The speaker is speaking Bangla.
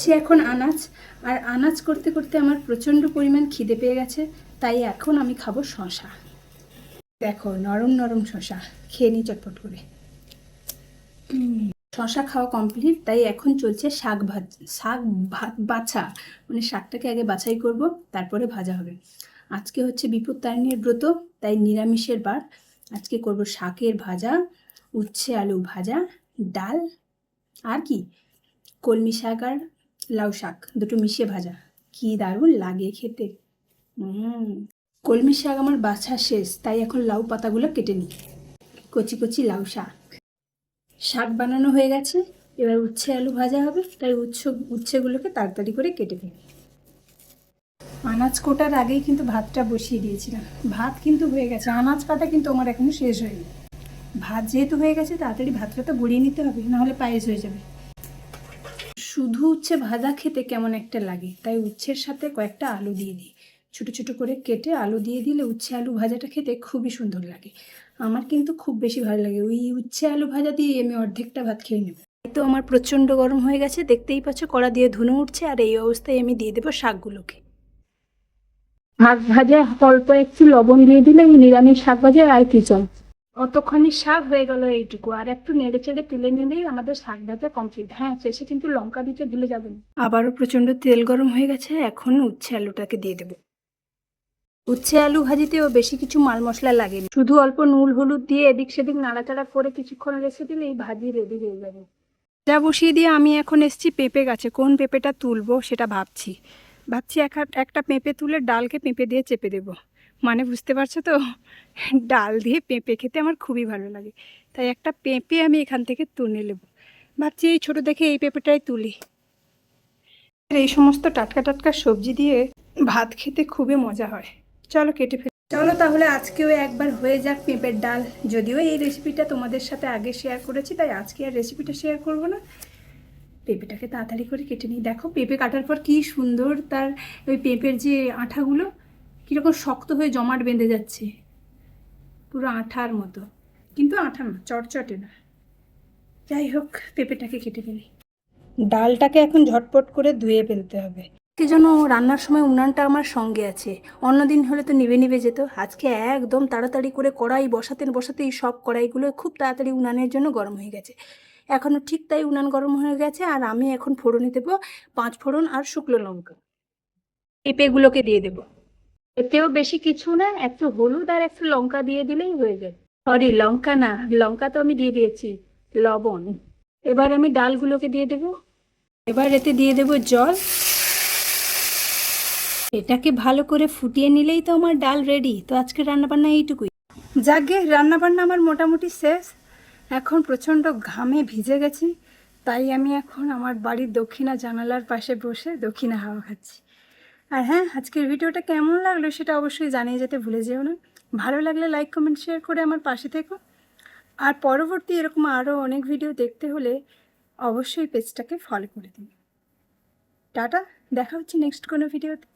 সে এখন আনাজ, আর আনাজ করতে করতে আমার প্রচণ্ড পরিমাণ খিদে পেয়ে গেছে, তাই এখন আমি খাবো শশা। দেখো নরম নরম শশা, খেয়ে নিই চটপট করে। শশা খাওয়া কমপ্লিট, তাই এখন চলছে শাক ভাত বাছা, মানে শাকটাকে আগে বাছাই করব, তারপরে ভাজা হবে। আজকে হচ্ছে বিপত্তারিণীর ব্রত, তাই নিরামিষের বার। আজকে করব শাকের ভাজা, উচ্ছে আলু ভাজা, ডাল, আর কি কলমি শাক আর লাউ শাক দুটো মিশিয়ে ভাজা। কি দারুণ লাগে খেতে। কলমি শাক আমার বাছা শেষ, তাই এখন লাউ পাতাগুলো কেটে নিই। কচি কচি লাউ শাক, শাক বানানো হয়ে গেছে। এবার উচ্ছে আলু ভাজা হবে, তাই উচ্ছেগুলোকে তাড়াতাড়ি করে কেটে দিই। আনাজ কোটার আগেই কিন্তু ভাতটা বসিয়ে দিয়েছিলাম, ভাত কিন্তু হয়ে গেছে। আনাজ কাটা কিন্তু আমার এখনো শেষ হয়নি। ভাত যেহেতু হয়ে গেছে, তাড়াতাড়ি ভাতটা তো গড়িয়ে নিতে হবে, নাহলে পায়েস হয়ে যাবে। শুধু উচ্ছে ভাজা খেতে কেমন একটা লাগে, তাই উচ্ছের সাথে কয়েকটা আলু দিয়ে দিই। ছোটো ছোটো করে কেটে আলু দিয়ে দিলে উচ্ছে আলু ভাজাটা খেতে খুবই সুন্দর লাগে। আমার কিন্তু খুব বেশি ভালো লাগে। ওই উচ্ছে আলু ভাজা দিয়ে আমি অর্ধেকটা ভাত খেয়ে নেব। তো আমার প্রচণ্ড গরম হয়ে গেছে, দেখতেই পাচ্ছ কড়া দিয়ে ধুনো উঠছে, আর এই অবস্থায় আমি দিয়ে দেবো শাকগুলোকে। শাক ভাজা অল্প একটু লবণ দিয়ে দিলে নিরামিষ শাক ভাজা আর কি চল। অতক্ষণই শাক হয়ে গেল এইটুকু, আর একটু নেড়ে চেড়ে তুলে নিলেই আমাদের শাক ভাজা কমপ্লিট। হ্যাঁ, শেষে কিন্তু লঙ্কা দিতে ভুলে যাবেন। আবারও প্রচণ্ড তেল গরম হয়ে গেছে, এখন উচ্ছে আলুটাকে দিয়ে দেবো। উচ্ছে আলু ভাজিতেও বেশি কিছু মাল মশলা লাগেনি, শুধু অল্প নুন হলুদ দিয়ে এদিক সেদিক নাড়াচাড়া করে কিছুক্ষণ রেখে দিলেই ভাজি রেডি হয়ে যাবে। যা বসিয়ে দিয়ে আমি এখন এসেছি পেঁপে গাছে। কোন পেঁপেটা তুলবো সেটা ভাবছি। একটা পেঁপে তুলে ডালকে পেঁপে দিয়ে চেপে দেবো, মানে বুঝতে পারছো তো, ডাল দিয়ে পেঁপে খেতে আমার খুবই ভালো লাগে। তাই একটা পেঁপে আমি এখান থেকে তুলে নেব। ভাবছি এই ছোটো দেখে এই পেঁপেটাই তুলি। এই সমস্ত টাটকা টাটকা সবজি দিয়ে ভাত খেতে খুবই মজা হয়। চলো কেটে ফেলি। চলো তাহলে আজকেও একবার হয়ে যাক পেঁপের ডাল। যদিও এই রেসিপিটা তোমাদের সাথে আগে শেয়ার করেছি, তাই আজকে আর রেসিপিটা শেয়ার করব না। পেঁপেটাকে তাড়াতাড়ি করে কেটে নিই। দেখো পেঁপে কাটার পর কি সুন্দর তার ওই পেঁপের যে আঠাগুলো কীরকম শক্ত হয়ে জমাট বেঁধে যাচ্ছে, পুরো আঠার মতো। কিন্তু আঠা না, চটচটে না। যাই হোক, পেঁপেটাকে কেটে ফেলি। ডালটাকে এখন ঝটপট করে ধুয়ে ফেলতে হবে। আজকে যেন রান্নার সময় উনানটা আমার সঙ্গে আছে। অন্যদিন হলে তো নিভে নিভে যেত, আজকে একদম তাড়াতাড়ি করে কড়াই বসাতেই সব কড়াইগুলো খুব তাড়াতাড়ি উনানের জন্য গরম হয়ে গেছে। এখনও ঠিক তাই উনান গরম হয়ে গেছে, আর আমি এখন ফোড়নে দেবো 5 ফোড়ন আর শুকনো লঙ্কা। পেঁপেগুলোকে দিয়ে দেবো। এতেও বেশি কিছু না, একটু হলুদ আর একটু লঙ্কা দিয়ে দিলেই হয়ে যায়। সরি, লঙ্কা না, লঙ্কা তো আমি দিয়ে দিয়েছি, লবণ। এবার আমি ডালগুলোকে দিয়ে দেবো। এবার এতে দিয়ে দেবো জল। এটাকে ভালো করে ফুটিয়ে নিলেই তো আমার ডাল রেডি। তো আজকে রান্নাবান্না এইটুকুই। যাকে রান্নাবান্না আমার মোটামুটি শেষ। এখন প্রচণ্ড ঘামে ভিজে গেছি, তাই আমি এখন আমার বাড়ির দক্ষিণা জানালার পাশে বসে দক্ষিণা হাওয়া খাচ্ছি। আর হ্যাঁ, আজকের ভিডিওটা কেমন লাগলো সেটা অবশ্যই জানিয়ে যেতে ভুলে যেও না। ভালো লাগলে লাইক কমেন্ট শেয়ার করে আমার পাশে থেকো। আর পরবর্তী এরকম আরও অনেক ভিডিও দেখতে হলে অবশ্যই পেজটাকে ফলো করে দিন। টাটা, দেখা হচ্ছে নেক্সট কোনো ভিডিওতে।